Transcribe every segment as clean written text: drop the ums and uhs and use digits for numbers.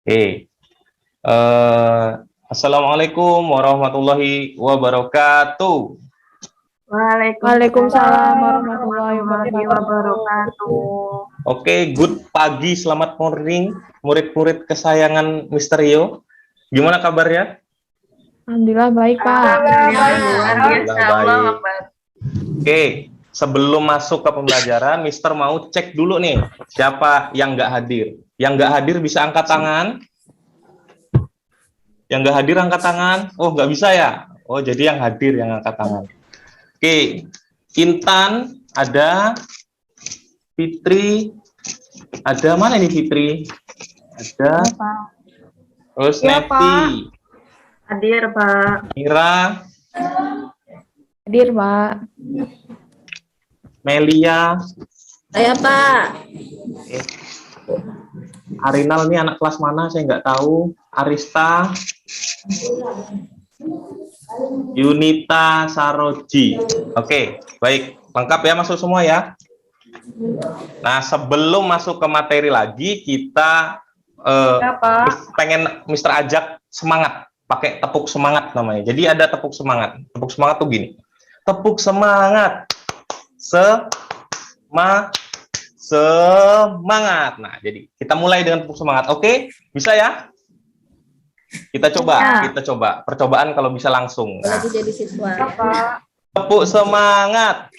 Oke. Eh, Assalamualaikum warahmatullahi wabarakatuh. Waalaikumsalam warahmatullahi warahmatullahi wabarakatuh. wabarakatuh. Oke, good pagi, selamat morning, murid-murid kesayangan Mister Rio. Gimana kabarnya? Alhamdulillah baik, Pak. Alhamdulillah baik. Oke, sebelum masuk ke pembelajaran, Mister mau cek dulu nih, siapa yang nggak hadir. Yang nggak hadir bisa angkat tangan. Yang nggak hadir angkat tangan. Oh, nggak bisa ya? Oh, jadi yang hadir yang angkat tangan. Oke, Intan ada, Fitri ada, mana nih Fitri? Ada. Terus Ya, Neti, Hadir, Pak. Mira, Hadir, Pak. Melia, Saya, Pak. Arinal ini anak kelas mana? Saya nggak tahu. Arista, Yunita, Saroji. Oke, baik. Lengkap ya, masuk semua ya. Nah, sebelum masuk ke materi lagi, kita pengen Mister ajak semangat. Pakai tepuk semangat namanya. Jadi ada tepuk semangat. Tepuk semangat tuh gini. Tepuk semangat. Semangat. Nah, jadi kita mulai dengan tepuk semangat. Oke? Bisa ya? Kita coba. Percobaan kalau bisa langsung. Nah, Lagi jadi siswa. tepuk semangat.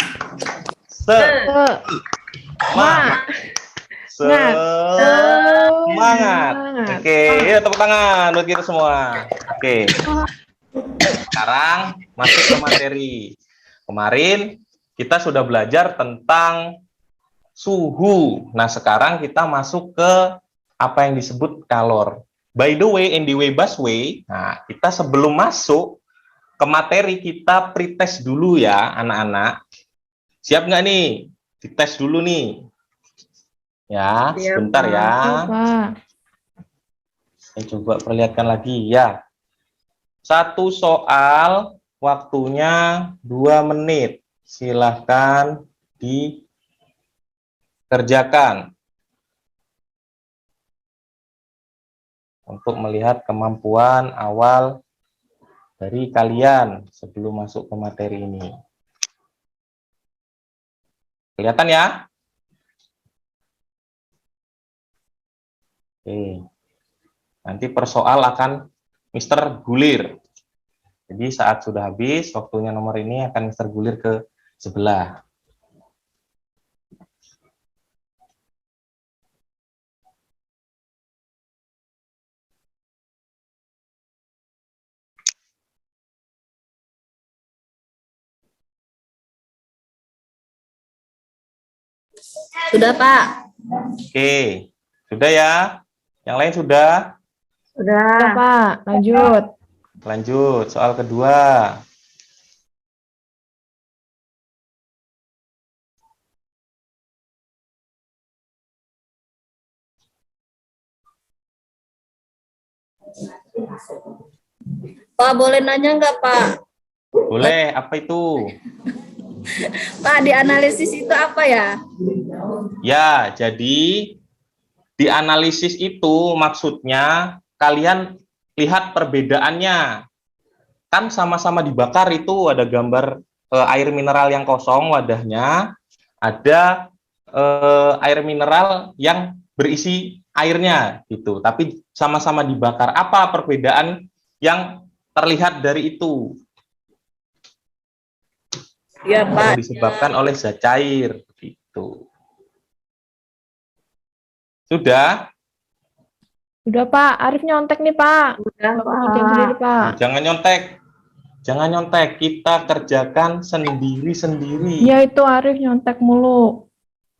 Semangat. Oke, ya tepuk tangan buat kita semua. Oke. Sekarang masuk ke materi. Kemarin kita sudah belajar tentang suhu. Nah, sekarang kita masuk ke apa yang disebut kalor. By the way, in the way busway, nah, kita sebelum masuk ke materi, kita pretest dulu ya, anak-anak. Siap nggak nih? Dites dulu nih. Ya, sebentar ya. Pak. Saya coba perlihatkan lagi ya. Satu soal, waktunya 2 menit. Silahkan dikerjakan untuk melihat kemampuan awal dari kalian sebelum masuk ke materi ini. Kelihatan ya? Oke. Nanti per soal akan Mister gulir. Jadi saat sudah habis, waktunya nomor ini akan Mister gulir ke sebelah. Sudah, Pak. Oke, sudah ya? Yang lain sudah? Sudah. Ya, Pak. Lanjut. Lanjut, soal kedua. Pak, boleh nanya nggak, Pak? Boleh, apa itu? Pak, di analisis itu apa ya? Ya, jadi di analisis itu maksudnya kalian lihat perbedaannya. Kan sama-sama dibakar itu ada gambar air mineral yang kosong wadahnya, ada air mineral yang berisi airnya gitu. Tapi sama-sama dibakar. Apa perbedaan yang terlihat dari itu? Ya, Pak. Disebabkan oleh zat cair gitu. Sudah? Sudah, Pak. Arif nyontek nih, Pak. Sudah, Bapak ngerjain sendiri, Pak. Jangan nyontek. Jangan nyontek. Kita kerjakan sendiri-sendiri. Ya, itu Arif nyontek mulu.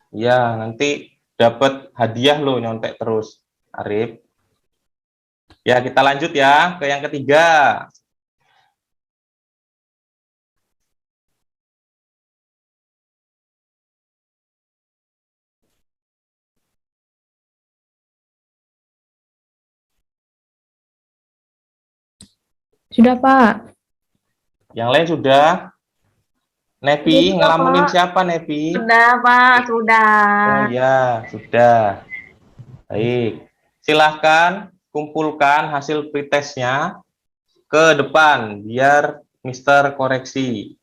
Ya, nanti dapat hadiah loh nyontek terus, Arif. Ya, kita lanjut ya ke yang ketiga. Sudah, Pak. Yang lain sudah? Nepi, Sudah, ngelamunin Pak. siapa, Nepi? Sudah, Pak. Sudah. Oh ya, sudah. Baik. Silahkan kumpulkan hasil pretestnya ke depan, biar Mister koreksi.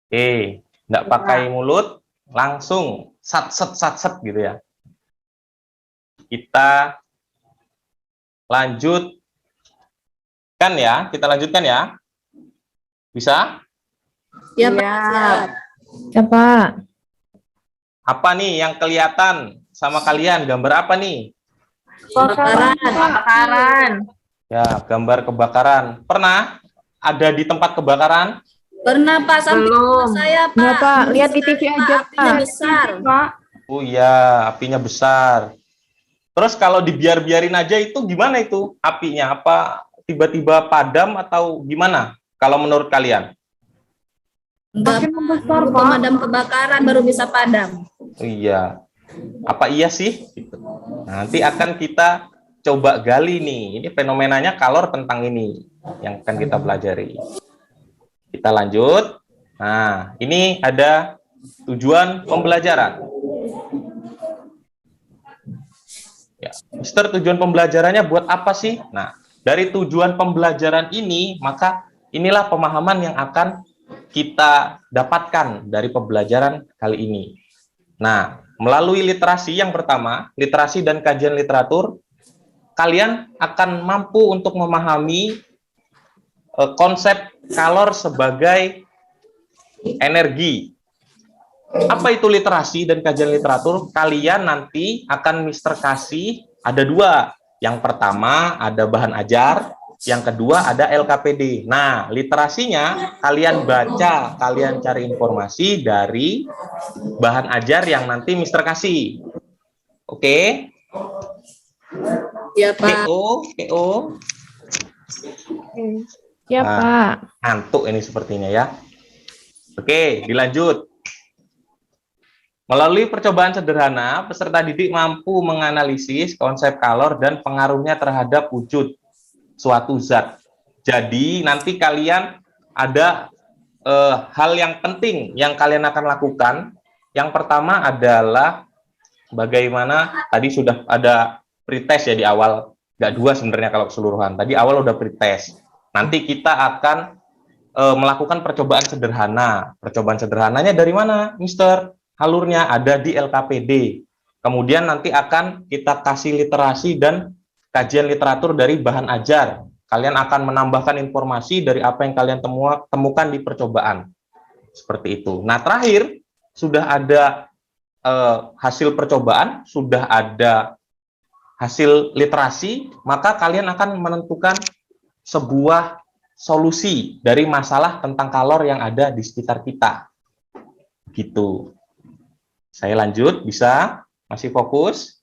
Oke, nggak pakai mulut, langsung sat-set gitu ya. Kita lanjutkan ya, Bisa? Ya, Pak. Iya. Siap. Ya, Pak. Apa nih yang kelihatan sama kalian? Gambar apa nih? Kebakaran. Kebakaran. Ya, gambar kebakaran. Pernah ada di tempat kebakaran? Pernah, Pak, sampai Belum. rumah saya, Pak. Nggak, Pak. Lihat di TV Sekali, Pak, aja, apinya Pak. besar. Pak. Oh iya, apinya besar. Terus kalau dibiarin aja itu gimana itu apinya? Apa tiba-tiba padam atau gimana? Kalau menurut kalian? Enggak, Makin membesar, baru Pak. pemadam kebakaran baru bisa padam. Oh iya. Apa iya sih? Gitu. Nanti akan kita coba gali nih. Ini fenomenanya kalor tentang ini yang akan kita pelajari. Kita lanjut. Nah, ini ada tujuan pembelajaran. Ya, Mister, tujuan pembelajarannya buat apa sih? Nah, dari tujuan pembelajaran ini, maka inilah pemahaman yang akan kita dapatkan dari pembelajaran kali ini. Nah, melalui literasi yang pertama, literasi dan kajian literatur, kalian akan mampu untuk memahami konsep kalor sebagai energi. Apa itu literasi dan kajian literatur? Kalian nanti akan Mister kasih ada dua. Yang pertama ada bahan ajar, yang kedua ada LKPD. Nah, literasinya kalian baca, kalian cari informasi dari bahan ajar yang nanti Mister kasih. Oke? Ya, Pak. PO. Ya, Nah. Pak. Ngantuk ini sepertinya ya. Oke, dilanjut. Melalui percobaan sederhana, peserta didik mampu menganalisis konsep kalor dan pengaruhnya terhadap wujud suatu zat. Jadi nanti kalian ada hal yang penting yang kalian akan lakukan. Yang pertama adalah bagaimana tadi sudah ada pretest ya di awal, nggak dua sebenarnya kalau keseluruhan. Tadi awal udah pretest. Nanti kita akan melakukan percobaan sederhana. Percobaan sederhananya dari mana, Mister? Alurnya ada di LKPD. Kemudian nanti akan kita kasih literasi dan kajian literatur dari bahan ajar. Kalian akan menambahkan informasi dari apa yang kalian temukan di percobaan. Seperti itu. Nah, terakhir, sudah ada hasil percobaan, sudah ada hasil literasi, maka kalian akan menentukan sebuah solusi dari masalah tentang kalor yang ada di sekitar kita. Gitu. Saya lanjut, bisa? Masih fokus?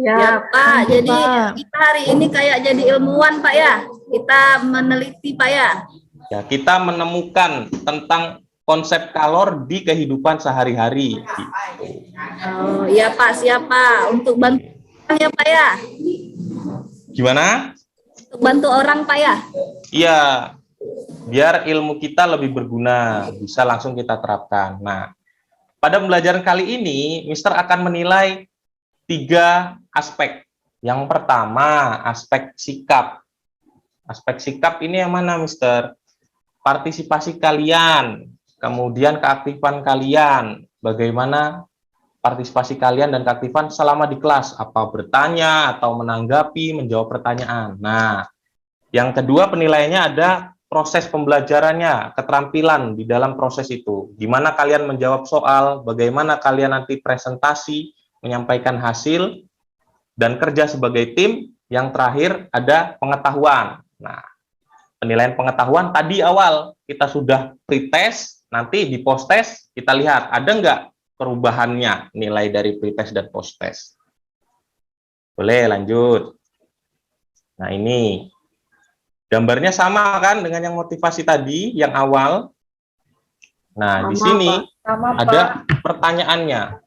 Ya, Ya, Pak. Jadi Pak. kita hari ini kayak jadi ilmuwan, Pak ya. Kita meneliti, Pak ya. Ya, kita menemukan tentang konsep kalor di kehidupan sehari-hari. Gitu. Oh, iya, Pak. Siapa? Untuk bantu orang ya, Pak ya. Gimana? Untuk bantu orang, Pak ya. Iya, biar ilmu kita lebih berguna, bisa langsung kita terapkan. Nah, pada pembelajaran kali ini, Mister akan menilai 3 aspek. Yang pertama, aspek sikap. Aspek sikap ini yang mana, Mister? Partisipasi kalian, kemudian keaktifan kalian. Bagaimana partisipasi kalian dan keaktifan selama di kelas? Apa bertanya, atau menanggapi, menjawab pertanyaan. Nah, yang kedua penilaiannya ada proses pembelajarannya, keterampilan di dalam proses itu. Gimana kalian menjawab soal, bagaimana kalian nanti presentasi, menyampaikan hasil, dan kerja sebagai tim. Yang terakhir ada pengetahuan. Nah, penilaian pengetahuan tadi awal kita sudah pretest, nanti di post-test kita lihat ada nggak perubahannya nilai dari pretest dan post-test. Boleh lanjut. Nah, ini gambarnya sama kan dengan yang motivasi tadi, yang awal. Nah, di sini ada pertanyaannya.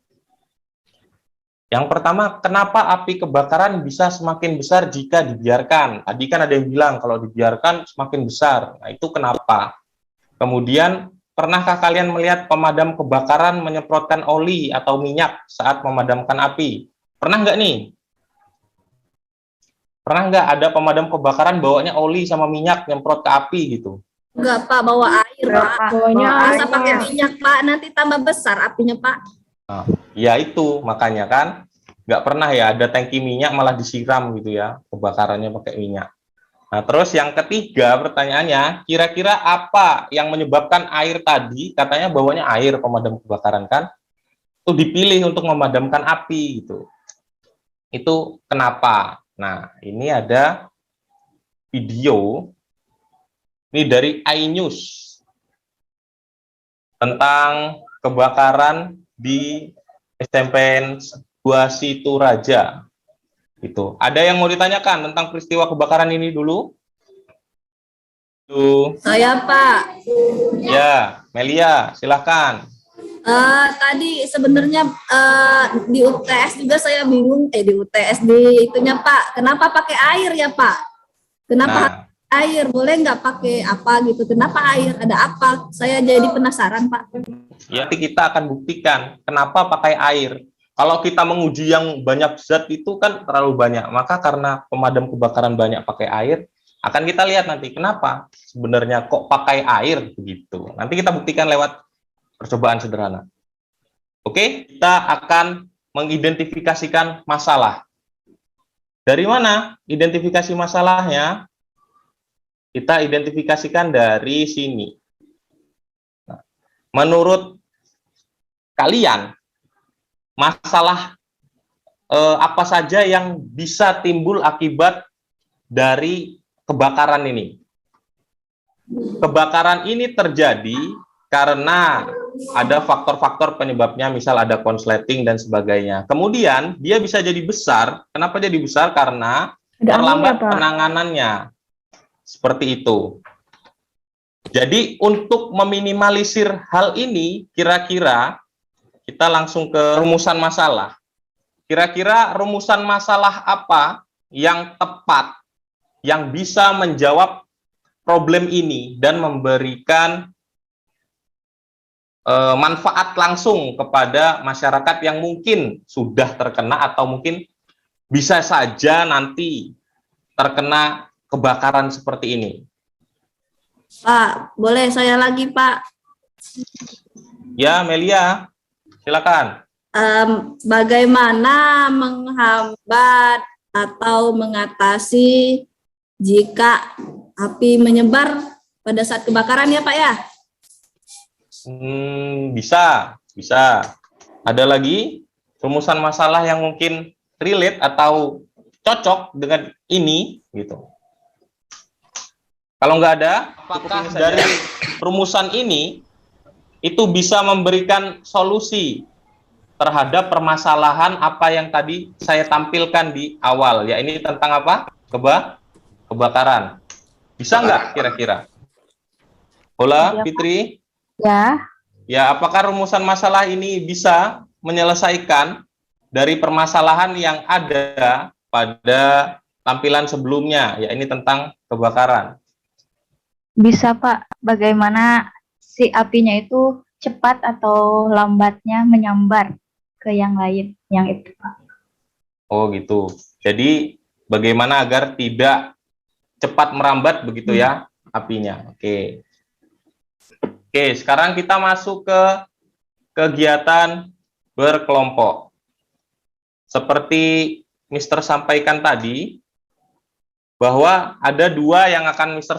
Yang pertama, kenapa api kebakaran bisa semakin besar jika dibiarkan? Tadi kan ada yang bilang kalau dibiarkan semakin besar. Nah, itu kenapa? Kemudian, pernahkah kalian melihat pemadam kebakaran menyemprotkan oli atau minyak saat memadamkan api? Pernah nggak nih? Pernah nggak ada pemadam kebakaran bawanya oli sama minyak nyemprot ke api gitu? Enggak, Pak, bawa air, Pak. Bawanya Masa air. pakai minyak, Pak? Nanti tambah besar apinya, Pak. Nah, ya itu makanya kan nggak pernah ya ada tangki minyak malah disiram gitu ya, kebakarannya pakai minyak. Nah, terus yang ketiga pertanyaannya, kira-kira apa yang menyebabkan air tadi, katanya bawanya air pemadam kebakaran kan, itu dipilih untuk memadamkan api gitu. Itu kenapa? Nah, ini ada video, ini dari iNews, tentang kebakaran di SMPN 2 Situraja. Itu. Ada yang mau ditanyakan tentang peristiwa kebakaran ini dulu? Tuh. Saya, Pak. Ya, Melia, silahkan. Tadi sebenarnya di UTS juga saya bingung, di UTS di itunya, Pak. Kenapa pakai air ya, Pak? Kenapa Nah, air? Boleh nggak pakai apa gitu? Kenapa air? Ada apa? Saya jadi penasaran, Pak. ya, nanti kita akan buktikan kenapa pakai air. Kalau kita menguji yang banyak zat itu kan terlalu banyak, maka karena pemadam kebakaran banyak pakai air, akan kita lihat nanti kenapa sebenarnya kok pakai air begitu. Nanti kita buktikan lewat percobaan sederhana. Oke, kita akan mengidentifikasikan masalah. Dari mana identifikasi masalahnya? Kita identifikasikan dari sini. Nah, menurut kalian, masalah apa saja yang bisa timbul akibat dari kebakaran ini? Kebakaran ini terjadi karena ada faktor-faktor penyebabnya, misal ada konsleting dan sebagainya. Kemudian dia bisa jadi besar. Kenapa jadi besar? Karena Ada terlambat anginnya, Pak. penanganannya. Seperti itu. Jadi untuk meminimalisir hal ini, kira-kira kita langsung ke rumusan masalah. Kira-kira rumusan masalah apa yang tepat, yang bisa menjawab problem ini dan memberikan manfaat langsung kepada masyarakat yang mungkin sudah terkena atau mungkin bisa saja nanti terkena kebakaran seperti ini. Pak, boleh saya lagi, Pak? Ya, Melia, silakan. Bagaimana menghambat atau mengatasi jika api menyebar pada saat kebakaran ya, Pak ya? Bisa. Ada lagi rumusan masalah yang mungkin relate atau cocok dengan ini, gitu. Kalau nggak ada, apakah dari rumusan ini itu bisa memberikan solusi terhadap permasalahan apa yang tadi saya tampilkan di awal, ya ini tentang apa? Kebakaran. Bisa nggak kira-kira? Hola, Ya, Fitri. Ya, Ya, apakah rumusan masalah ini bisa menyelesaikan dari permasalahan yang ada pada tampilan sebelumnya, ya ini tentang kebakaran? bisa Pak. Bagaimana si apinya itu cepat atau lambatnya menyambar ke yang lain, yang itu Pak. Oh gitu. Jadi bagaimana agar tidak cepat merambat begitu ya apinya. Oke. Oke, sekarang kita masuk ke kegiatan berkelompok. Seperti Mister sampaikan tadi, bahwa ada dua yang akan Mister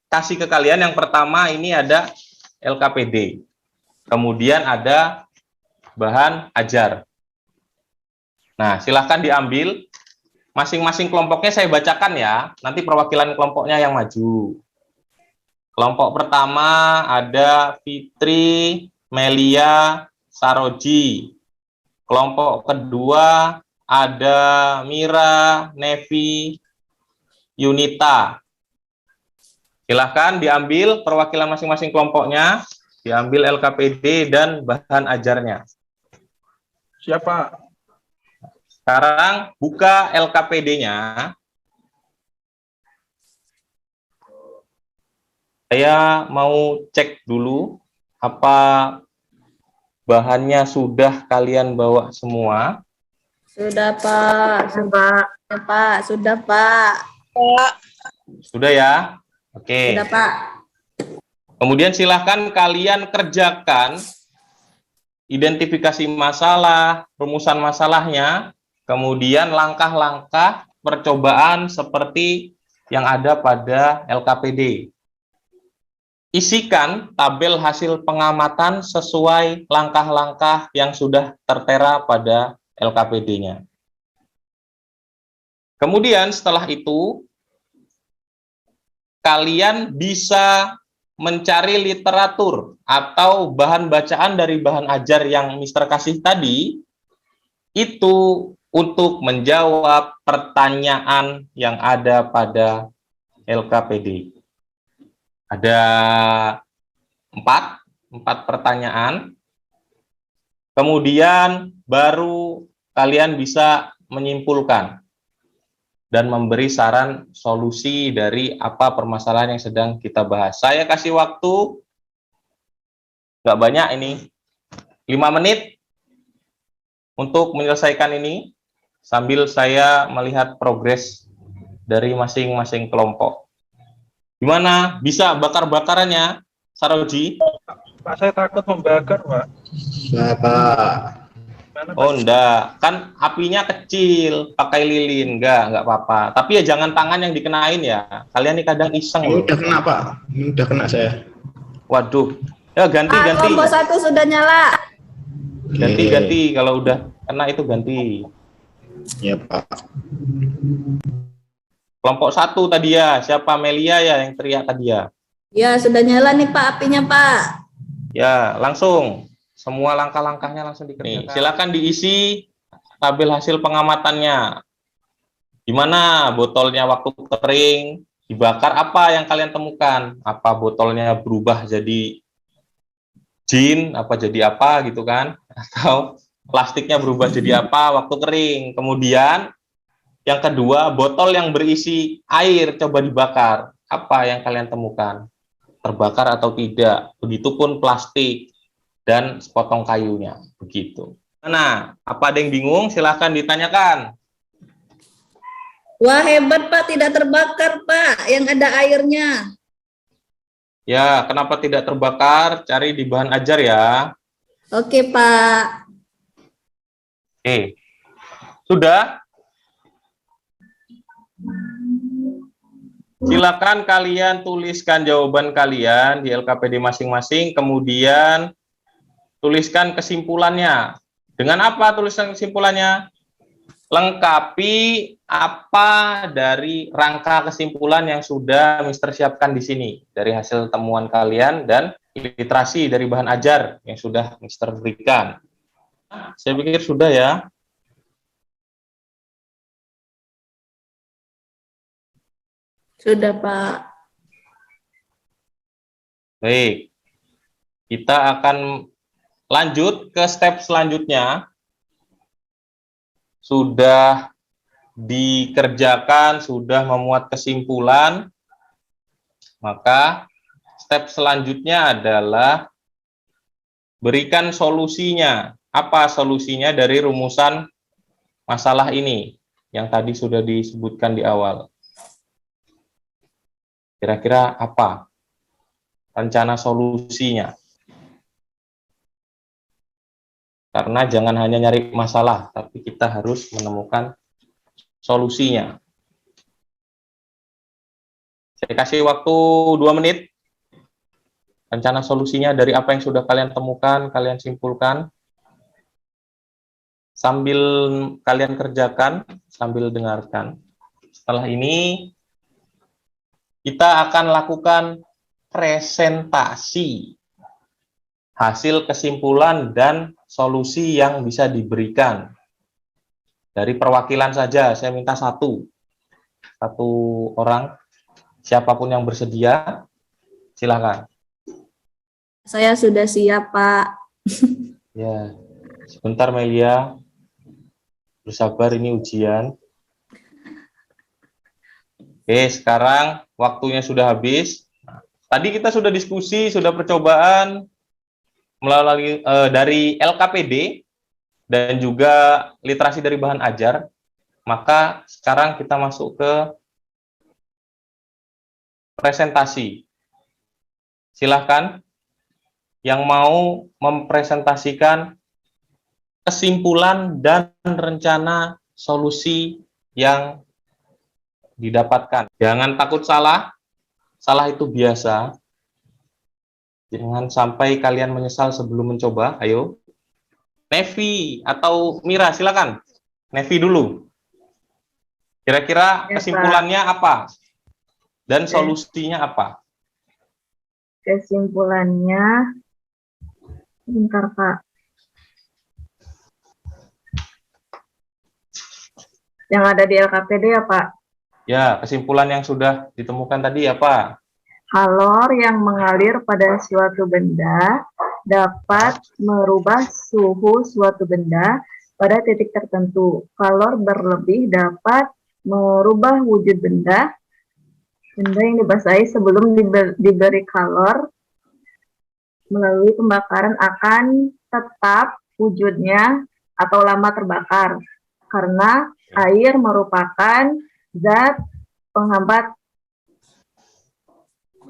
kasih ke kalian. Yang pertama ini ada LKPD. Kemudian ada bahan ajar. Nah, silahkan diambil. Masing-masing kelompoknya saya bacakan ya. Nanti perwakilan kelompoknya yang maju. Kelompok pertama ada Fitri, Melia, Saroji. Kelompok kedua ada Mira, Nevi, Yunita. Silahkan diambil perwakilan masing-masing kelompoknya, diambil LKPD dan bahan ajarnya. Siapa? Sekarang buka LKPD-nya. Saya mau cek dulu apa bahannya sudah kalian bawa semua. Sudah, Pak. Ya, Pak. Sudah, Pak. Sudah ya? Oke. Sudah, Pak. Kemudian silahkan kalian kerjakan identifikasi masalah, rumusan masalahnya, kemudian langkah-langkah percobaan seperti yang ada pada LKPD. Isikan tabel hasil pengamatan sesuai langkah-langkah yang sudah tertera pada LKPD-nya. Kemudian setelah itu, kalian bisa mencari literatur atau bahan bacaan dari bahan ajar yang Mister kasih tadi, itu untuk menjawab pertanyaan yang ada pada LKPD. Ada empat pertanyaan. Kemudian baru kalian bisa menyimpulkan dan memberi saran solusi dari apa permasalahan yang sedang kita bahas. Saya kasih waktu, nggak banyak ini, 5 menit untuk menyelesaikan ini, sambil saya melihat progres dari masing-masing kelompok. Gimana? Bisa bakar-bakarannya, Saroji? Pak, saya takut membakar, Pak. Nah, Pak. Gimana, Pak? Oh, enggak. Kan apinya kecil, pakai lilin. Enggak apa-apa. Tapi ya jangan tangan yang dikenain ya. Kalian nih kadang iseng Ini loh. udah kena, Pak. Ini udah kena saya. Waduh. Ya ganti. Kelompok 1 sudah nyala. Ganti. Kalau udah kena itu ganti. Ya, Pak. Kelompok 1 tadi ya. Siapa? Melia ya yang teriak tadi ya? Ya, sudah nyala nih, Pak, apinya, Pak. Ya, langsung. Semua langkah-langkahnya langsung dikerjakan. Nih, silakan diisi tabel hasil pengamatannya. Gimana botolnya waktu kering, dibakar, apa yang kalian temukan? Apa botolnya berubah jadi jin, apa jadi apa gitu kan? Atau plastiknya berubah jadi apa waktu kering? Kemudian yang kedua, botol yang berisi air coba dibakar. Apa yang kalian temukan? Terbakar atau tidak? Begitupun plastik dan sepotong kayunya. Begitu. Nah, apa ada yang bingung? Silahkan ditanyakan. Wah, hebat, Pak. Tidak terbakar, Pak. Yang ada airnya. Ya, kenapa tidak terbakar? Cari di bahan ajar ya. Oke, Pak. Oke. Sudah? Silakan kalian tuliskan jawaban kalian di LKPD masing-masing, kemudian tuliskan kesimpulannya. Dengan apa tulisan kesimpulannya? Lengkapi apa dari rangka kesimpulan yang sudah Mister siapkan di sini, dari hasil temuan kalian dan literasi dari bahan ajar yang sudah Mister berikan. Saya pikir sudah ya. Sudah, Pak. Baik, kita akan lanjut ke step selanjutnya. Sudah dikerjakan, sudah memuat kesimpulan, maka step selanjutnya adalah berikan solusinya. Apa solusinya dari rumusan masalah ini yang tadi sudah disebutkan di awal? Kira-kira apa rencana solusinya? Karena jangan hanya nyari masalah, tapi kita harus menemukan solusinya. Saya kasih waktu 2 menit. Rencana solusinya dari apa yang sudah kalian temukan, kalian simpulkan. Sambil kalian kerjakan, sambil dengarkan. Setelah ini, kita akan lakukan presentasi hasil kesimpulan dan solusi yang bisa diberikan. Dari perwakilan saja, saya minta satu orang, siapapun yang bersedia, silakan. Saya sudah siap, Pak. Ya, sebentar Melia, bersabar, ini ujian. Oke, sekarang waktunya sudah habis. Tadi kita sudah diskusi, sudah percobaan melalui dari LKPD dan juga literasi dari bahan ajar. maka sekarang kita masuk ke presentasi. Silahkan yang mau mempresentasikan kesimpulan dan rencana solusi yang didapatkan. Jangan takut salah. Salah itu biasa. Jangan sampai kalian menyesal sebelum mencoba. Ayo. Nevi atau Mira, silakan. Nevi dulu. Kira-kira Ya, kesimpulannya apa? Dan solusinya apa? Kesimpulannya, bentar Pak. Yang ada di LKPD ya Pak. Ya, kesimpulan yang sudah ditemukan tadi apa? Kalor yang mengalir pada suatu benda dapat merubah suhu suatu benda pada titik tertentu. Kalor berlebih dapat merubah wujud benda. Benda yang dibasahi sebelum diberi kalor melalui pembakaran akan tetap wujudnya atau lama terbakar. Karena air merupakan zat penghambat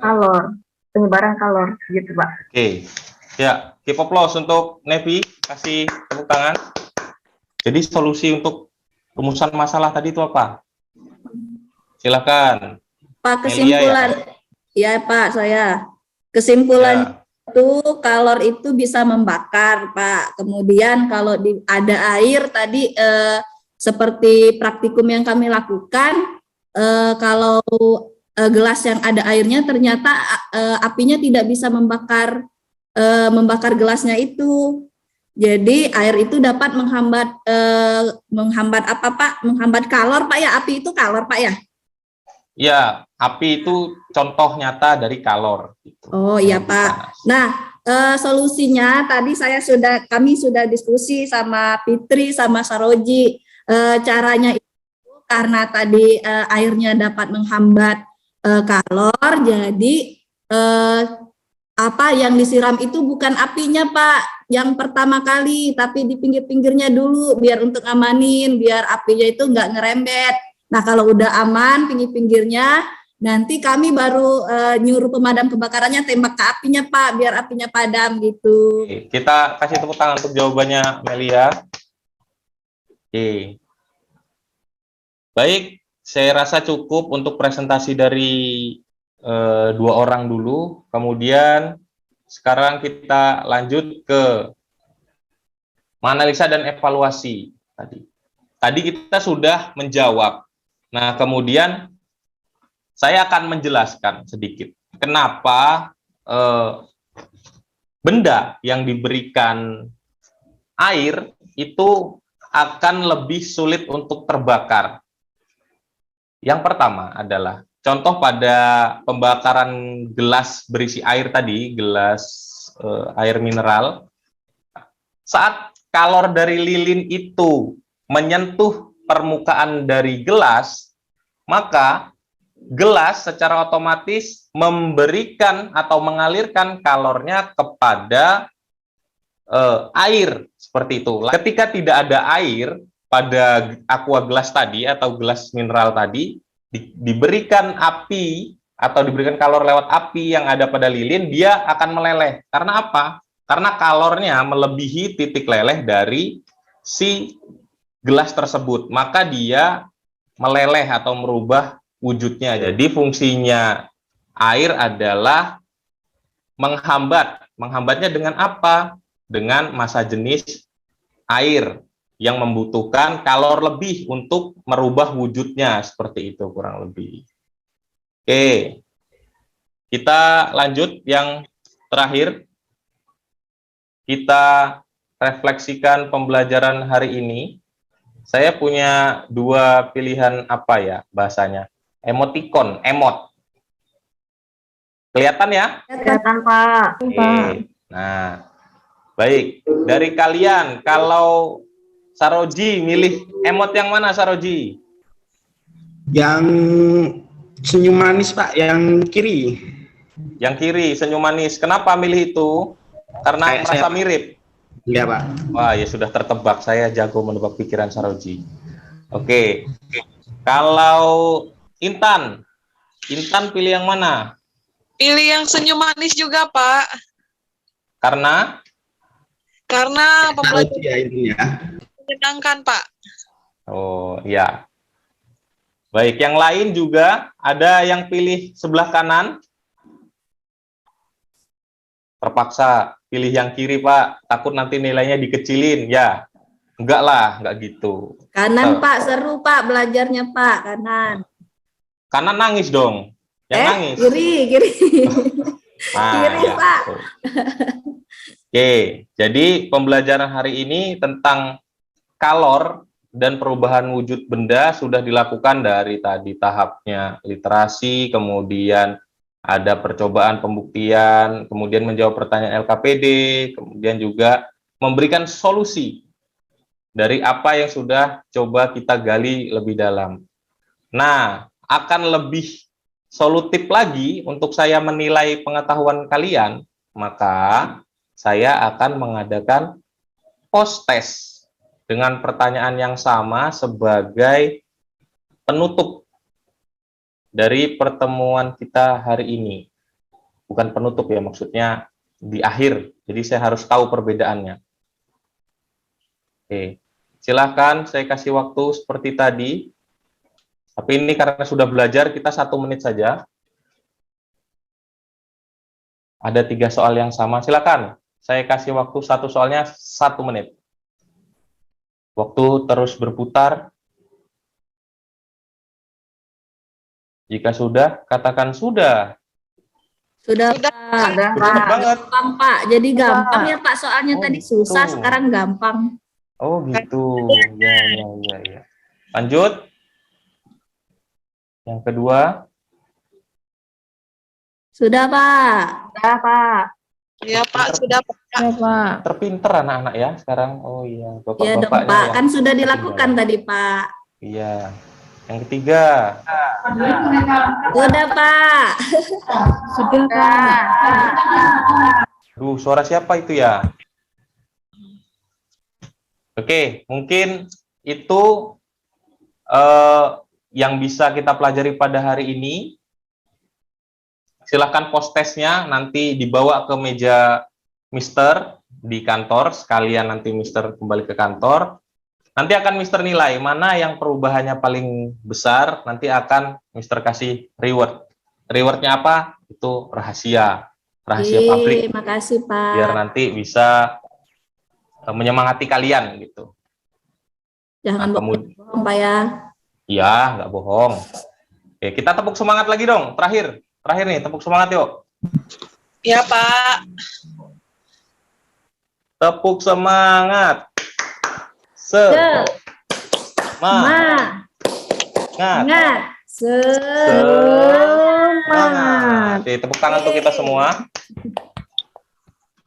kalor, penyebaran kalor, gitu Pak. Oke, ya, keep applause untuk Nevi, kasih tepuk tangan. Jadi solusi untuk rumusan masalah tadi itu apa? Silakan. Pak, Melia, kesimpulan, ya Pak, saya. Kesimpulan itu kalor itu bisa membakar, Pak. Kemudian kalau ada air tadi seperti praktikum yang kami lakukan, kalau gelas yang ada airnya ternyata apinya tidak bisa membakar gelasnya itu. Jadi air itu dapat menghambat apa Pak? Menghambat kalor Pak ya? Api itu kalor Pak ya? Ya, api itu contoh nyata dari kalor. Gitu. Oh iya Pak. Nah, solusinya tadi kami sudah diskusi sama Fitri sama Saroji. Caranya itu karena tadi airnya dapat menghambat kalor, jadi apa yang disiram itu bukan apinya Pak, yang pertama kali, tapi di pinggir-pinggirnya dulu, biar untuk amanin, biar apinya itu nggak ngerembet. Nah kalau udah aman pinggir-pinggirnya, nanti kami baru nyuruh pemadam kebakarannya tembak ke apinya Pak, biar apinya padam gitu. Oke, kita kasih tepuk tangan untuk jawabannya Melia. Oke. Baik, saya rasa cukup untuk presentasi dari dua orang dulu. Kemudian sekarang kita lanjut ke menganalisa dan evaluasi tadi. Tadi kita sudah menjawab. Nah, kemudian saya akan menjelaskan sedikit kenapa benda yang diberikan air itu akan lebih sulit untuk terbakar. Yang pertama adalah contoh pada pembakaran gelas berisi air tadi, gelas air mineral. Saat kalor dari lilin itu menyentuh permukaan dari gelas, maka gelas secara otomatis memberikan atau mengalirkan kalornya kepada air, seperti itu. Ketika tidak ada air pada aqua gelas tadi atau gelas mineral tadi, diberikan api atau diberikan kalor lewat api yang ada pada lilin, dia akan meleleh. Karena apa? Karena kalornya melebihi titik leleh dari si gelas tersebut, maka dia meleleh atau merubah wujudnya. Jadi fungsinya air adalah menghambat. Menghambatnya dengan apa? Dengan massa jenis air yang membutuhkan kalor lebih untuk merubah wujudnya, seperti itu kurang lebih. Oke, kita lanjut yang terakhir. Kita refleksikan pembelajaran hari ini. Saya punya dua pilihan apa ya bahasanya? Emoticon, emot. Kelihatan ya? Kelihatan Pak. Oke. Nah, baik. Dari kalian, kalau Saroji milih emot yang mana, Saroji? Yang senyum manis Pak, yang kiri. Yang kiri, senyum manis. Kenapa milih itu? Karena Kayak merasa saya- mirip. Iya Pak. Wah, ya sudah tertebak. Saya jago menebak pikiran Saroji. Oke. Kalau Intan, Intan pilih yang mana? Pilih yang senyum manis juga, Pak. Karena Karena pembelajaran Ya ini ya. menyenangkan, Pak. oh ya. Baik, yang lain juga ada yang pilih sebelah kanan. Terpaksa pilih yang kiri, Pak. Takut nanti nilainya dikecilin. Ya, enggak lah, enggak gitu. Kanan Pak, seru Pak belajarnya Pak, kanan. Kanan nangis dong. Yang nangis. Kiri. Nah, Kiri, ya, Pak. betul. Oke, jadi pembelajaran hari ini tentang kalor dan perubahan wujud benda sudah dilakukan dari tadi tahapnya literasi, kemudian ada percobaan pembuktian, kemudian menjawab pertanyaan LKPD, kemudian juga memberikan solusi dari apa yang sudah coba kita gali lebih dalam. Nah, akan lebih solutif lagi untuk saya menilai pengetahuan kalian, maka saya akan mengadakan post test dengan pertanyaan yang sama sebagai penutup dari pertemuan kita hari ini. Bukan penutup ya, maksudnya di akhir. Jadi saya harus tahu perbedaannya. Oke, silahkan saya kasih waktu seperti tadi. Tapi ini karena sudah belajar, kita 1 menit saja. Ada 3 soal yang sama. Silakan, saya kasih waktu satu soalnya 1 menit. Waktu terus berputar. Jika sudah, katakan sudah. Sudah Sudah. Pak. Sudah, Betul Pak. banget. Gampang Pak, jadi gampang ya Pak, soalnya Oh, tadi susah, gitu. sekarang gampang. Oh gitu. Ya. Lanjut. Yang kedua. Sudah Pak. Sudah, Pak. Ya, Pak, sudah, Pak. Ya, Pak. Terpinter anak-anak ya sekarang. Oh iya, Ya dong bapak-bapaknya Pak, yang kan sudah dilakukan ketinggalan. tadi Pak. Iya. Yang ketiga. Sudah Pak. Sudah, Pak. Duh, suara siapa itu ya? Oke, mungkin itu yang bisa kita pelajari pada hari ini. Silahkan post testnya nanti dibawa ke meja Mister di kantor, sekalian nanti Mister kembali ke kantor. Nanti akan Mister nilai mana yang perubahannya paling besar, nanti akan Mister kasih reward. Rewardnya apa? Itu rahasia publik, Makasih Pak. biar nanti bisa menyemangati kalian gitu. Jangan Nah, bohong Pak ya. Iya, nggak bohong. Oke, kita tepuk semangat lagi dong. Terakhir nih, tepuk semangat yuk. Ya, Pak. Tepuk semangat. Semangat. Semangat. Oke, tepuk tangan untuk kita semua.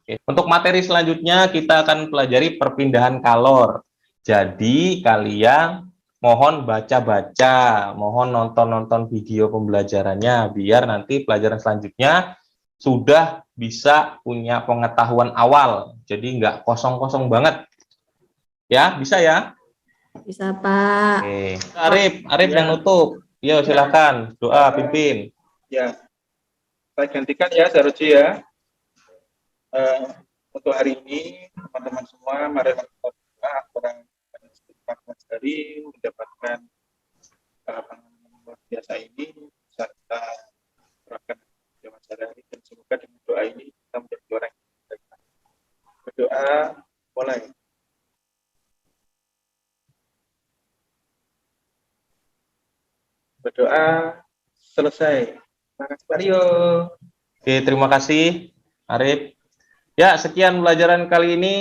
Oke, untuk materi selanjutnya kita akan pelajari perpindahan kalor. Jadi kalian mohon baca-baca, mohon nonton-nonton video pembelajarannya biar nanti pelajaran selanjutnya sudah bisa punya pengetahuan awal. Jadi nggak kosong-kosong banget. Ya, bisa ya? Bisa Pak. Oke. Arif yang nutup. Yo, silakan. Doa pimpin. Ya, saya gantikan ya, Saruji ya. Untuk hari ini, teman-teman semua, mari kita berdoa agar dari mendapatkan pengalaman luar biasa ini, bisa kita terapkan dalam sehari-hari, dan semoga dengan doa ini kita menjadi orang yang baik. Berdoa, mulai. Berdoa, selesai. Terima kasih, Pak Rio. Oke, terima kasih, Arif. Ya, sekian pelajaran kali ini.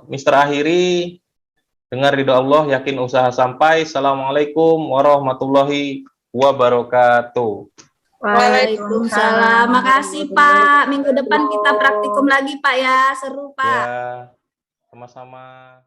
Mister akhiri. Dengar ridho Allah, yakin usaha sampai. Assalamualaikum warahmatullahi wabarakatuh. Waalaikumsalam. Makasih Pak. Minggu depan kita praktikum lagi Pak ya. Seru Pak. Ya, sama-sama.